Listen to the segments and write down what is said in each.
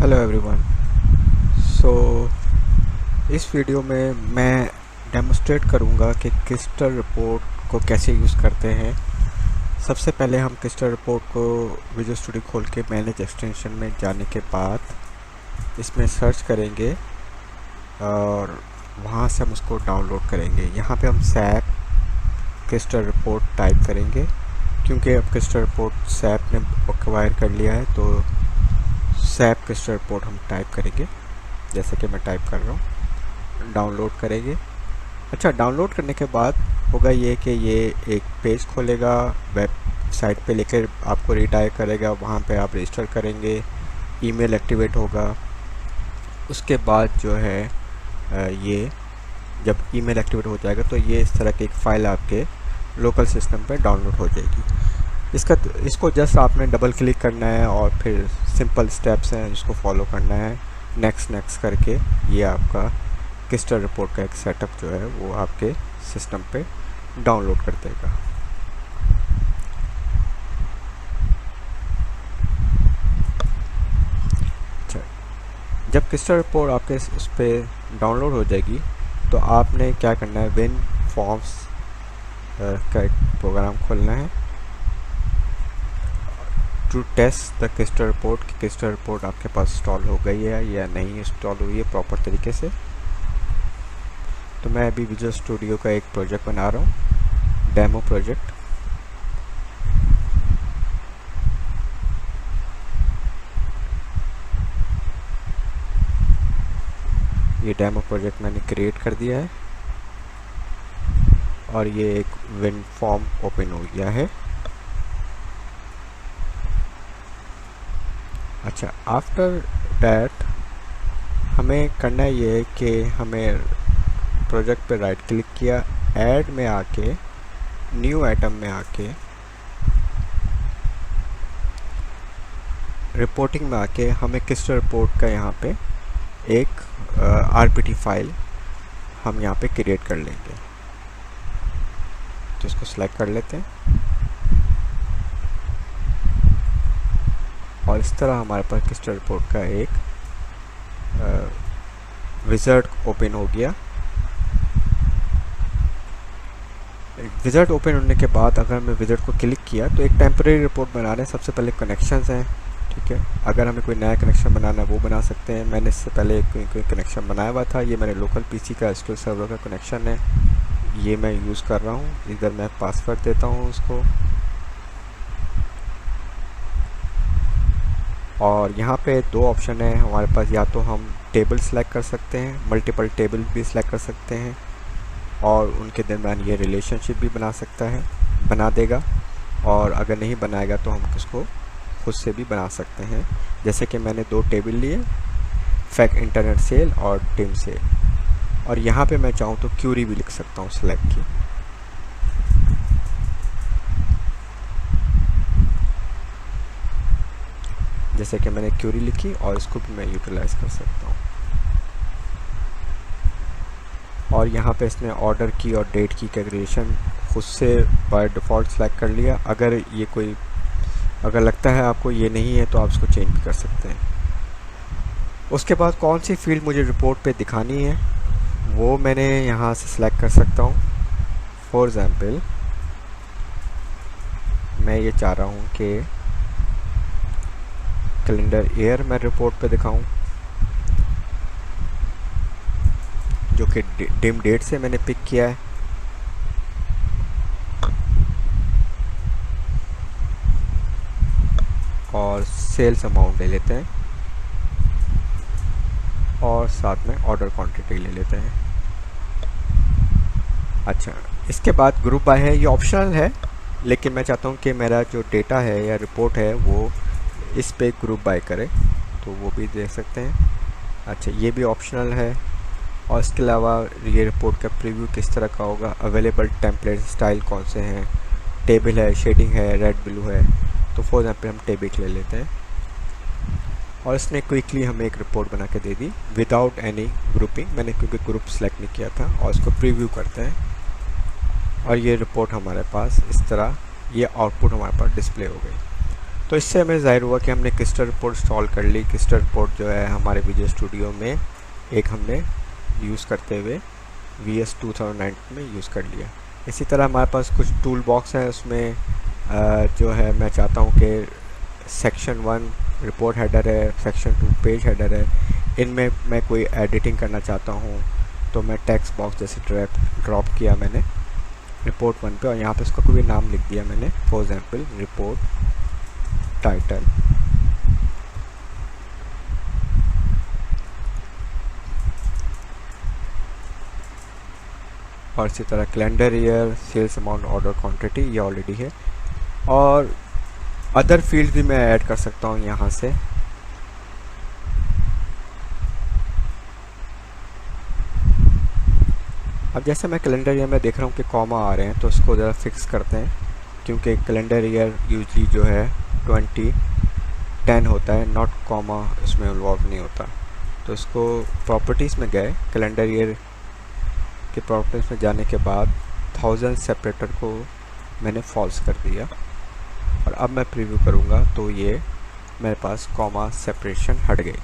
Hello everyone. सो इस video में मैं डेमोस्ट्रेट करूंगा कि क्रिस्टल रिपोर्ट को कैसे यूज़ करते हैं। सबसे पहले हम क्रिस्टल रिपोर्ट को विजुअल स्टूडियो खोल के मैनेज एक्सटेंशन में जाने के बाद इसमें सर्च करेंगे और वहाँ से हम उसको डाउनलोड करेंगे। यहाँ पे हम सैप क्रिस्टल रिपोर्ट टाइप करेंगे क्योंकि अब क्रिस्टल रिपोर्ट सैप ने एक्वायर कर लिया है, तो सैप क्रिस्टल रिपोर्ट हम टाइप करेंगे जैसे कि मैं टाइप कर रहा हूँ। डाउनलोड करेंगे। अच्छा, डाउनलोड करने के बाद होगा ये कि ये एक पेज खोलेगा, वेबसाइट पे लेकर आपको रिडायरेक्ट करेगा। वहाँ पे आप रजिस्टर करेंगे, ईमेल एक्टिवेट होगा। उसके बाद जो है ये जब ईमेल एक्टिवेट हो जाएगा तो ये इस तरह की एक फ़ाइल आपके लोकल सिस्टम पे डाउनलोड हो जाएगी। इसको जस्ट आपने डबल क्लिक करना है और फिर सिंपल स्टेप्स हैं जिसको फॉलो करना है। नेक्स्ट करके ये आपका क्रिस्टल रिपोर्ट का एक सेटअप जो है वो आपके सिस्टम पे डाउनलोड कर देगा। अच्छा, जब क्रिस्टल रिपोर्ट आपके उस पर डाउनलोड हो जाएगी तो आपने क्या करना है, विन फॉर्म्स का एक प्रोग्राम खोलना है to test the crystal report कि क्रिस्टल रिपोर्ट आपके पास इंस्टॉल हो गई है या नहीं इंस्टॉल हुई है प्रॉपर तरीके से। तो मैं अभी विजुअल स्टूडियो का एक प्रोजेक्ट बना रहा हूँ, डेमो प्रोजेक्ट। ये डेमो प्रोजेक्ट मैंने क्रिएट कर दिया है और ये एक विन फॉर्म ओपन हो गया है। अच्छा, आफ्टर डैट हमें करना ये है कि हमें प्रोजेक्ट पे राइट क्लिक किया, ऐड में आके न्यू आइटम में आके रिपोर्टिंग में आके हमें क्रिस्टल रिपोर्ट का यहाँ पे एक आरपीटी फाइल हम यहाँ पे क्रिएट कर लेंगे। तो इसको सिलेक्ट कर लेते हैं और इस तरह हमारे पास क्रिस्टल रिपोर्ट का एक विज़ार्ड ओपन हो गया। विज़ार्ड ओपन होने के बाद अगर मैं विज़ार्ड को क्लिक किया तो एक टेम्परेरी रिपोर्ट बना रहे हैं। सबसे पहले कनेक्शंस हैं, ठीक है। अगर हमें कोई नया कनेक्शन बनाना है वो बना सकते हैं। मैंने इससे पहले कोई कनेक्शन बनाया हुआ था। ये मेरे लोकल पीसी का एसक्यूएल सर्वर का कनेक्शन है, ये मैं यूज़ कर रहा हूँ। इधर मैं पासवर्ड देता हूँ उसको और यहाँ पे दो ऑप्शन है हमारे पास, या तो हम टेबल सेलेक्ट कर सकते हैं, मल्टीपल टेबल भी सेलेक्ट कर सकते हैं और उनके दरमियान ये रिलेशनशिप भी बना देगा। और अगर नहीं बनाएगा तो हम उसको खुद से भी बना सकते हैं। जैसे कि मैंने दो टेबल लिए, फैक इंटरनेट सेल और टिम सेल, और यहाँ पे मैं चाहूँ तो क्यूरी भी लिख सकता हूँ सेलेक्ट की। जैसे कि मैंने क्यूरी लिखी और इसको भी मैं यूटिलाइज कर सकता हूँ। और यहाँ पे इसने ऑर्डर की और डेट की कैलकुलेशन खुद से बाय डिफ़ॉल्ट सेलेक्ट कर लिया। अगर लगता है आपको ये नहीं है तो आप इसको चेंज भी कर सकते हैं। उसके बाद कौन सी फील्ड मुझे रिपोर्ट पे दिखानी है वो मैंने यहाँ से सिलेक्ट कर सकता हूँ। फॉर एग्ज़ाम्पल मैं ये चाह रहा हूँ कि कैलेंडर ईयर मैं रिपोर्ट पे दिखाऊं, जो कि डिम डेट से मैंने पिक किया है। और सेल्स अमाउंट ले लेते हैं और साथ में ऑर्डर क्वांटिटी ले लेते हैं। अच्छा, इसके बाद ग्रुप बाय है, ये ऑप्शनल है, लेकिन मैं चाहता हूँ कि मेरा जो डेटा है या रिपोर्ट है वो इस पे ग्रुप बाय करे, तो वो भी देख सकते हैं। अच्छा, ये भी ऑप्शनल है। और इसके अलावा ये रिपोर्ट का प्रीव्यू किस तरह का होगा, अवेलेबल टेम्पलेट स्टाइल कौन से हैं, टेबल है, शेडिंग है, रेड ब्लू है। तो फॉर एग्जाम्पल हम टेबल ले लेते हैं और इसने क्विकली हमें एक रिपोर्ट बना के दे दी विदाउट एनी ग्रुपिंग। मैंने क्योंकि ग्रुप सेलेक्ट नहीं किया था। और इसको प्रीव्यू करते हैं और ये रिपोर्ट हमारे पास इस तरह, ये आउटपुट हमारे पास डिस्प्ले हो गई। तो इससे हमें ज़ाहिर हुआ कि हमने किस्टर रिपोर्ट इंस्टॉल कर ली। किस्टर रिपोर्ट जो है हमारे विजुअल स्टूडियो में एक हमने यूज़ करते हुए VS 2009 में यूज़ कर लिया। इसी तरह हमारे पास कुछ टूल बॉक्स है, उसमें जो है मैं चाहता हूँ कि सेक्शन 1 रिपोर्ट हेडर है, सेक्शन 2 पेज हेडर है, इनमें मैं कोई एडिटिंग करना चाहता हूँ तो मैं टेक्स्ट बॉक्स जैसे ड्रॉप किया मैंने रिपोर्ट 1 पे और यहाँ पे इसका कोई नाम लिख दिया मैंने, फॉर एग्जांपल रिपोर्ट टाइटल। और इसी तरह calendar year, sales amount, order quantity, ये ऑलरेडी है। और अदर फील्ड भी मैं ऐड कर सकता हूँ यहाँ से। अब जैसे मैं कैलेंडर ईयर में देख रहा हूँ कि कॉमा आ रहे हैं, तो इसको ज़रा फिक्स करते हैं, क्योंकि कैलेंडर ईयर यूजली जो है 2010 होता है, नॉट कॉमा इसमें इन्वॉल्व नहीं होता। तो इसको प्रॉपर्टीज़ में गए, कैलेंडर ईयर के प्रॉपर्टीज़ में जाने के बाद 1000 सेपरेटर को मैंने फॉल्स कर दिया और अब मैं प्रीव्यू करूँगा तो ये मेरे पास कॉमा सेपरेशन हट गई।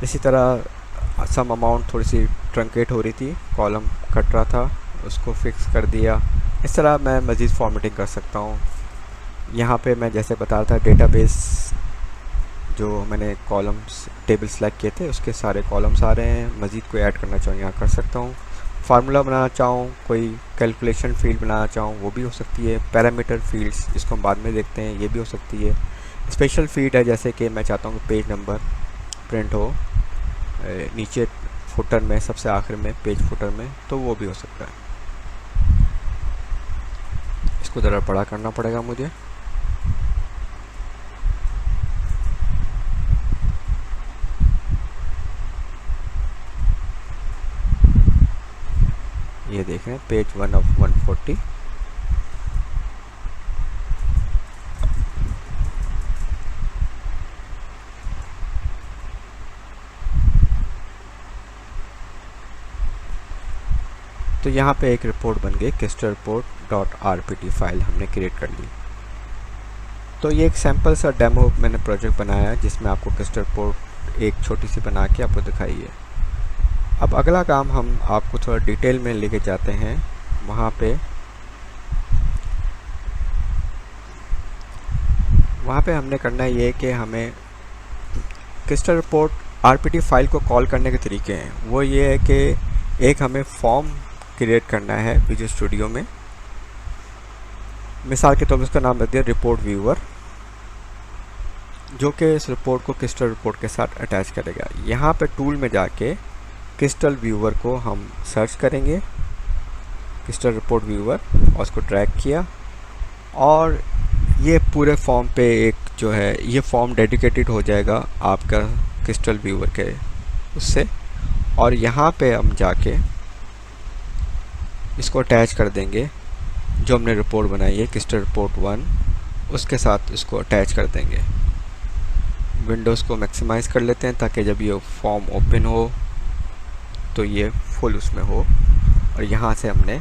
इसी तरह सम अमाउंट थोड़ी सी ट्रंकेट हो रही थी, कॉलम कट रहा था, उसको फिक्स कर दिया। इस तरह मैं मज़ीद फॉर्मेटिंग कर सकता हूँ। यहाँ पे मैं जैसे बता रहा था, डेटाबेस जो मैंने कॉलम्स टेबल सेलेक्ट किए थे उसके सारे कॉलम्स आ रहे हैं। मज़ीद कोई ऐड करना चाहूँ यहाँ कर सकता हूँ। फार्मूला बनाना चाहूँ, कोई कैलकुलेशन फील्ड बनाना चाहूँ वो भी हो सकती है। पैरामीटर फील्ड्स, इसको हम बाद में देखते हैं, ये भी हो सकती है। स्पेशल फील्ड है, जैसे कि मैं चाहता हूँ कि पेज नंबर प्रिंट हो नीचे फुटर में, सबसे आखिर में पेज फुटर में, तो वो भी हो सकता है। इसको ज़रा बड़ा करना पड़ेगा मुझे। ये देख रहे हैं पेज 1 ऑफ 140। तो यहाँ पे एक रिपोर्ट बन गई, किस्टर रिपोर्ट .rpt फाइल हमने क्रिएट कर ली। तो ये एक सैम्पल सा डेमो मैंने प्रोजेक्ट बनाया है जिसमें आपको किस्टर रिपोर्ट एक छोटी सी बना के आपको दिखाई है। अब अगला काम हम आपको थोड़ा डिटेल में लेके जाते हैं। वहाँ पे हमने करना है ये कि हमें किस्टर रिपोर्ट RPT फाइल को कॉल करने के तरीके हैं। वो ये है कि एक हमें फॉर्म क्रिएट करना है विजुअल स्टूडियो में। मिसाल के तौर पर उसका नाम रख दिया रिपोर्ट व्यूअर, जो कि इस रिपोर्ट को किस्टल रिपोर्ट के साथ अटैच करेगा। यहाँ पे टूल में जाके किस्टल व्यूअर को हम सर्च करेंगे, किस्टल रिपोर्ट व्यूअर, और उसको ड्रैग किया और ये पूरे फॉर्म पे एक जो है ये फॉर्म डेडिकेटेड हो जाएगा आपका किस्टल व्यूअर के उससे। और यहाँ पे हम जाके इसको अटैच कर देंगे, जो हमने रिपोर्ट बनाई है किस्टल रिपोर्ट 1, उसके साथ इसको अटैच कर देंगे। विंडोज़ को मैक्सिमाइज़ कर लेते हैं ताकि जब ये फॉर्म ओपन हो तो ये फुल उसमें हो। और यहाँ से हमने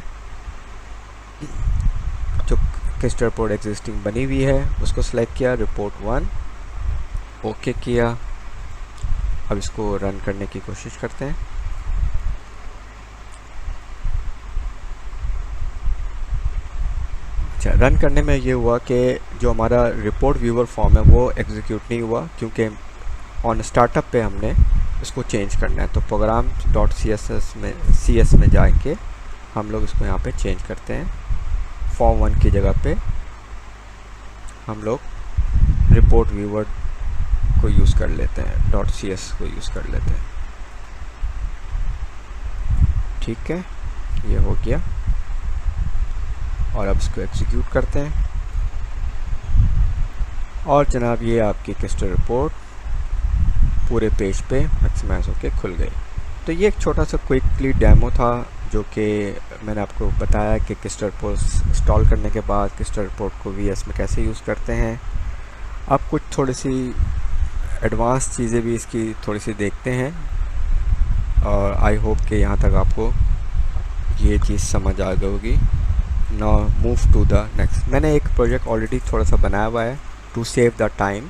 जो किस्टल रिपोर्ट एग्जिस्टिंग बनी हुई है उसको सिलेक्ट किया, रिपोर्ट 1 ओके किया। अब इसको रन करने की कोशिश करते हैं। अच्छा, रन करने में ये हुआ कि जो हमारा रिपोर्ट व्यूअर फॉर्म है वो एग्जीक्यूट नहीं हुआ, क्योंकि ऑन स्टार्टअप पे हमने इसको चेंज करना है। तो प्रोग्राम .cs में जाके हम लोग इसको यहाँ पे चेंज करते हैं। फॉर्म 1 की जगह पे हम लोग रिपोर्ट व्यूअर को यूज़ कर लेते हैं, .cs को यूज़ कर लेते हैं। ठीक है, ये हो गया। और अब इसको एग्जीक्यूट करते हैं और जनाब ये आपकी किस्टल रिपोर्ट पूरे पेज पे मैक्सिमाइज होके खुल गई। तो ये एक छोटा सा क्विकली डेमो था जो कि मैंने आपको बताया कि किस्टल रिपोर्ट इंस्टॉल करने के बाद किस्टल रिपोर्ट को VS में कैसे यूज़ करते हैं। अब कुछ थोड़ी सी एडवांस चीज़ें भी इसकी थोड़ी सी देखते हैं और आई होप कि यहाँ तक आपको ये चीज़ समझ आ गई होगी। Now move to the next. मैंने एक प्रोजेक्ट ऑलरेडी थोड़ा सा बनाया हुआ है टू सेव द टाइम,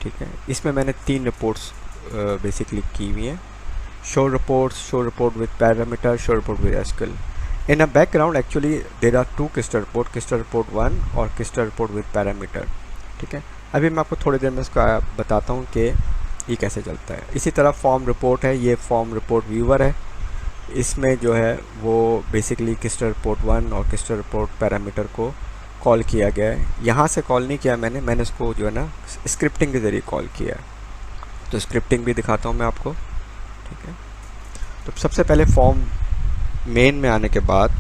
ठीक है। इसमें मैंने 3 रिपोर्ट्स बेसिकली की हुई हैं, show report with parameter, show report with SQL. In a background actually there are 2 crystal report 1 और क्लिस्टर रिपोर्ट विद पैरामीटर, ठीक है। अभी मैं आपको थोड़ी देर में इसका बताता हूँ कि ये कैसे चलता है। इसी तरह फॉर्म रिपोर्ट है, ये फॉर्म रिपोर्ट व्यूअर है। इसमें जो है वो बेसिकली क्लिस्टर रिपोर्ट 1 और क्लिस्टर रिपोर्ट पैरामीटर को कॉल किया गया है। यहाँ से कॉल नहीं किया मैंने इसको जो है ना स्क्रिप्टिंग के ज़रिए कॉल किया है। तो स्क्रिप्टिंग भी दिखाता हूँ मैं आपको, ठीक है। तो सबसे पहले फॉर्म मेन में आने के बाद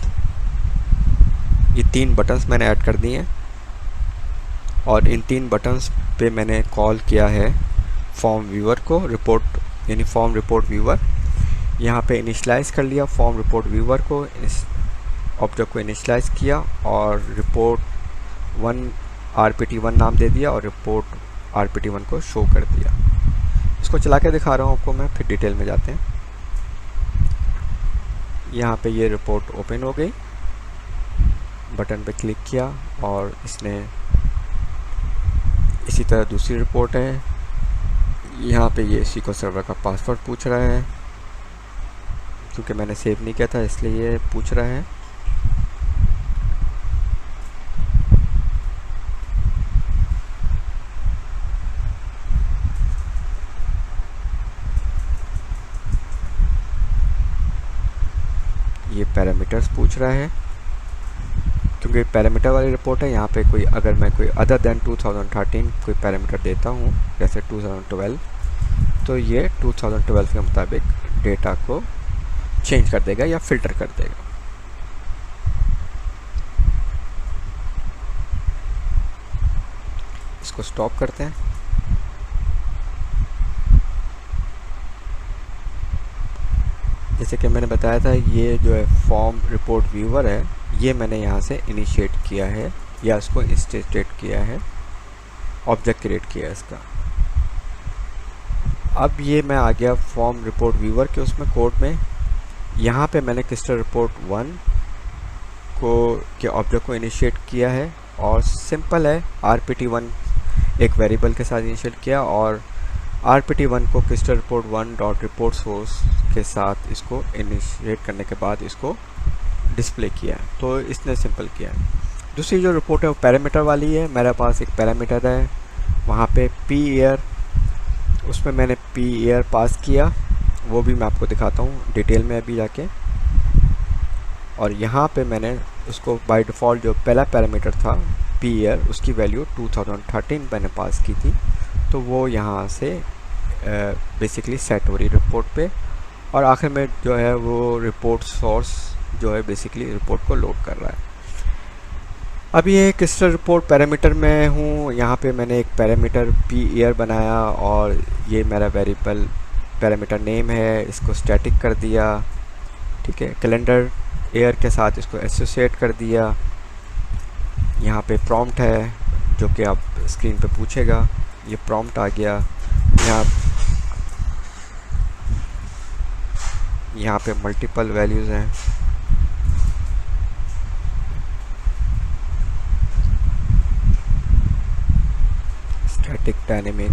ये 3 बटन्स मैंने ऐड कर दिए हैं और इन 3 बटन्स पे मैंने कॉल किया है फॉर्म व्यूअर को, रिपोर्ट यानी फॉर्म रिपोर्ट व्यूअर। यहाँ पे इनिशियलाइज़ कर लिया फॉर्म रिपोर्ट व्यूअर को, इस ऑब्जेक्ट को इनिशियलाइज़ किया और रिपोर्ट 1 rpt1 नाम दे दिया और रिपोर्ट rpt1 को शो कर दिया। इसको चला के दिखा रहा हूँ आपको मैं, फिर डिटेल में जाते हैं। यहाँ पे ये रिपोर्ट ओपन हो गई, बटन पे क्लिक किया और इसने इसी तरह दूसरी रिपोर्ट है। यहाँ पे ये SQL सर्वर का पासवर्ड पूछ रहा है, क्योंकि मैंने सेव नहीं किया था इसलिए ये पूछ रहा है। ये पैरामीटर्स पूछ रहा है, क्योंकि पैरामीटर वाली रिपोर्ट है। यहाँ पे कोई अगर मैं कोई अदर देन 2013 कोई पैरामीटर देता हूँ जैसे 2012, तो ये 2012 के मुताबिक डेटा को चेंज कर देगा या फिल्टर कर देगा। इसको स्टॉप करते हैं। जैसे कि मैंने बताया था, ये जो है फॉर्म रिपोर्ट व्यूअर है, ये मैंने यहाँ से इनिशिएट किया है या इसको इंस्टेट किया है, ऑब्जेक्ट क्रिएट किया है इसका। अब ये मैं आ गया फॉर्म रिपोर्ट व्यूअर के उसमें कोड में। यहाँ पे मैंने क्लिस्टर रिपोर्ट 1 को के ऑब्जेक्ट को इनिशिएट किया है और सिंपल है, rpt1 एक वेरिएबल के साथ इनिशिएट किया और rpt1 को clyster report 1 dot report source के साथ इसको इनिशिएट करने के बाद इसको डिस्प्ले किया है। तो इसने सिंपल किया है। दूसरी जो रिपोर्ट है वो पैरामीटर वाली है। मेरे पास एक पैरामीटर है, वहाँ पे p_year, उसमें मैंने p_year पास किया, वो भी मैं आपको दिखाता हूँ डिटेल में अभी जाके। और यहाँ पे मैंने उसको बाय डिफ़ॉल्ट जो पहला पैरामीटर था p_year, उसकी वैल्यू 2013 मैंने पास की थी, तो वो यहाँ से बेसिकली सेट हो रही रिपोर्ट पे। और आखिर में जो है वो रिपोर्ट सोर्स जो है बेसिकली रिपोर्ट को लोड कर रहा है। अभी ये क्लिस्टर रिपोर्ट पैरामीटर में हूँ। यहाँ पे मैंने एक पैरामीटर p_year बनाया और ये मेरा वेरिएबल पैरामीटर नेम है, इसको स्टैटिक कर दिया, ठीक है। कैलेंडर ईयर के साथ इसको एसोसिएट कर दिया। यहाँ पे प्रॉम्प्ट है जो कि आप स्क्रीन पे पूछेगा, ये प्रॉम्प्ट आ गया। यहाँ पे मल्टीपल वैल्यूज़ हैं। स्टैटिक, डायनेमिक,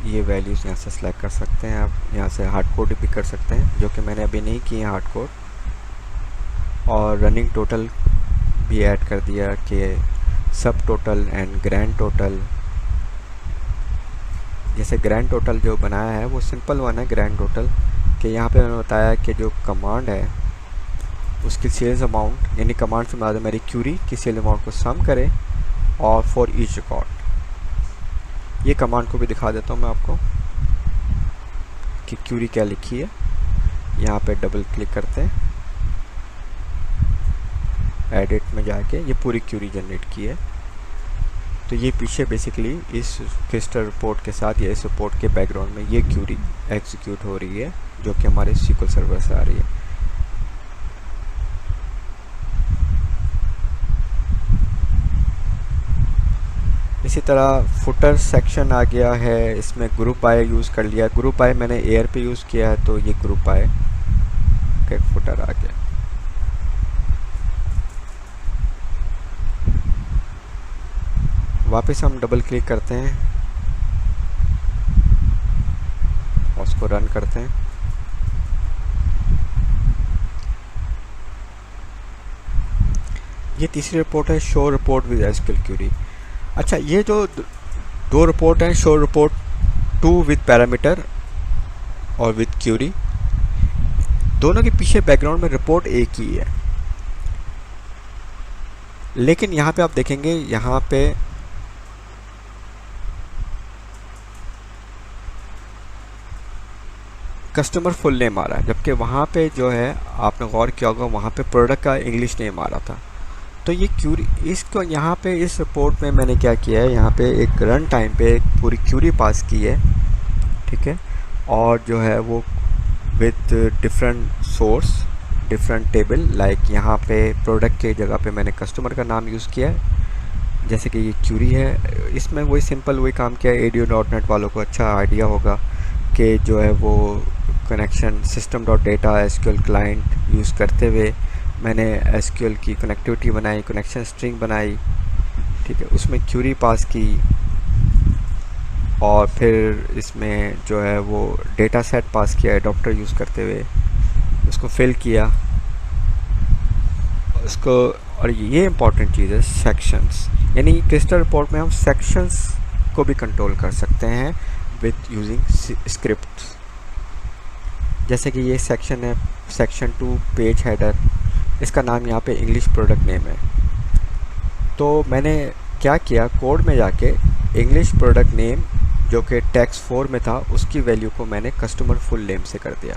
ये वैल्यूज़ यहाँ से सेलेक्ट कर सकते हैं आप। यहाँ से हार्ड कोड भी कर सकते हैं, जो कि मैंने अभी नहीं किए हार्ड कोड। और रनिंग टोटल भी ऐड कर दिया कि सब टोटल एंड ग्रैंड टोटल। जैसे ग्रैंड टोटल जो बनाया है वो सिंपल वन है ग्रैंड टोटल, कि यहाँ पे मैंने बताया कि जो कमांड है उसकी सेल्स अमाउंट, यानी कमांड से मतलब मेरी क्यूरी की सेल अमाउंट को सम करे और फॉर ईच रिकॉर्ड। ये कमांड को भी दिखा देता हूँ मैं आपको कि क्यूरी क्या लिखी है। यहाँ पे डबल क्लिक करते हैं, एडिट में जाके ये पूरी क्यूरी जनरेट की है। तो ये पीछे बेसिकली इस क्लिस्टर रिपोर्ट के साथ या इस रिपोर्ट के बैकग्राउंड में ये क्यूरी एग्जीक्यूट हो रही है, जो कि हमारे SQL सर्वर से आ रही है। इसी तरह फुटर सेक्शन आ गया है, इसमें ग्रुप बाय यूज़ कर लिया। ग्रुप बाय मैंने एयर पे यूज़ किया है, तो ये ग्रुप बाय का फुटर आ गया। वापस हम डबल क्लिक करते हैं और उसको रन करते हैं। ये तीसरी रिपोर्ट है, show report with SQL query. अच्छा, ये जो दो रिपोर्ट हैं, शो रिपोर्ट 2 विद पैरामीटर और विद क्यूरी, दोनों के पीछे बैकग्राउंड में रिपोर्ट एक ही है। लेकिन यहाँ पे आप देखेंगे, यहाँ पे कस्टमर फुल नेम आ रहा है, जबकि वहाँ पे जो है आपने गौर किया होगा, वहाँ पे प्रोडक्ट का इंग्लिश नेम आ रहा था। तो ये क्यूरी, इसको यहाँ पे इस रिपोर्ट में मैंने क्या किया है, यहाँ पे एक रन टाइम पे एक पूरी क्यूरी पास की है, ठीक है, और जो है वो with different source different table, like यहाँ पे प्रोडक्ट के जगह पे मैंने कस्टमर का नाम यूज़ किया है, जैसे कि ये क्यूरी है। इसमें वही सिंपल वही काम किया है। ADO.NET वालों को अच्छा आइडिया होगा कि जो है वो connection system.data SQL client use करते हुए मैंने SQL की कनेक्टिविटी बनाई, कनेक्शन स्ट्रिंग बनाई, ठीक है, उसमें क्यूरी पास की और फिर इसमें जो है वो डेटा सेट पास किया एडॉप्टर यूज़ करते हुए, उसको फिल किया उसको। और ये इंपॉर्टेंट चीज़ है, सेक्शंस, यानी क्रिस्टल रिपोर्ट में हम सेक्शंस को भी कंट्रोल कर सकते हैं विथ यूजिंग स्क्रिप्ट। जैसे कि ये सेक्शन है, सेक्शन 2 पेज हेडर, इसका नाम यहाँ पे इंग्लिश प्रोडक्ट नेम है। तो मैंने क्या किया, कोड में जाके इंग्लिश प्रोडक्ट नेम जो कि टेक्स्ट 4 में था, उसकी वैल्यू को मैंने कस्टमर फुल नेम से कर दिया।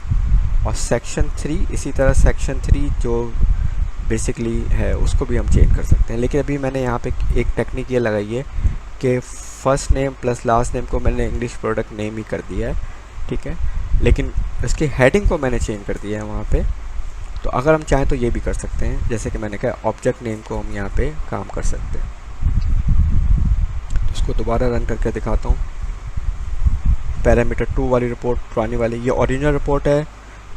और सेक्शन 3 इसी तरह, सेक्शन 3 जो बेसिकली है उसको भी हम चेंज कर सकते हैं। लेकिन अभी मैंने यहाँ पे एक टेक्निक ये लगाई है कि first name plus last name को मैंने इंग्लिश प्रोडक्ट नेम ही कर दिया है, ठीक है, लेकिन इसकी हेडिंग को मैंने चेंज कर दिया है वहाँ पे। तो अगर हम चाहें तो ये भी कर सकते हैं, जैसे कि मैंने कहा ऑब्जेक्ट नेम को हम यहाँ पे काम कर सकते हैं। तो उसको दोबारा रन करके दिखाता हूँ। पैरामीटर 2 वाली रिपोर्ट, पुरानी वाली, ये ओरिजिनल रिपोर्ट है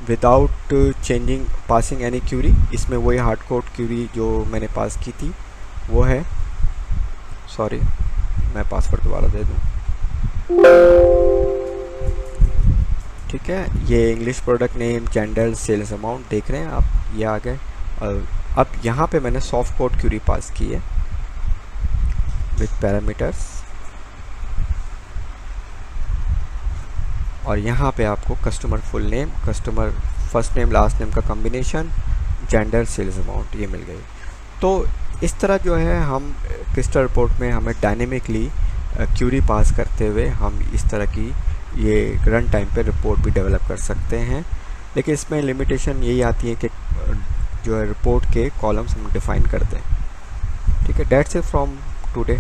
without changing passing any Curie. इसमें वही हार्ड कोड क्यूरी जो मैंने पास की थी वो है। सॉरी, मैं पासवर्ड दोबारा दे दूँ, ठीक है। ये English product name, gender, sales amount देख रहे हैं आप, ये आ गए। और अब यहाँ पे मैंने सॉफ्ट कोड क्यूरी पास की है विथ पैरामीटर्स, और यहाँ पे आपको customer full name, customer first name last name का कॉम्बिनेशन, जेंडर, सेल्स अमाउंट, ये मिल गई। तो इस तरह जो है हम क्रिस्टल रिपोर्ट में हमें डायनेमिकली क्यूरी पास करते हुए हम इस तरह की ये रन टाइम पे रिपोर्ट भी डेवलप कर सकते हैं। लेकिन इसमें लिमिटेशन यही आती है कि जो है रिपोर्ट के कॉलम्स हम डिफ़ाइन करते हैं, ठीक है। That's it from today.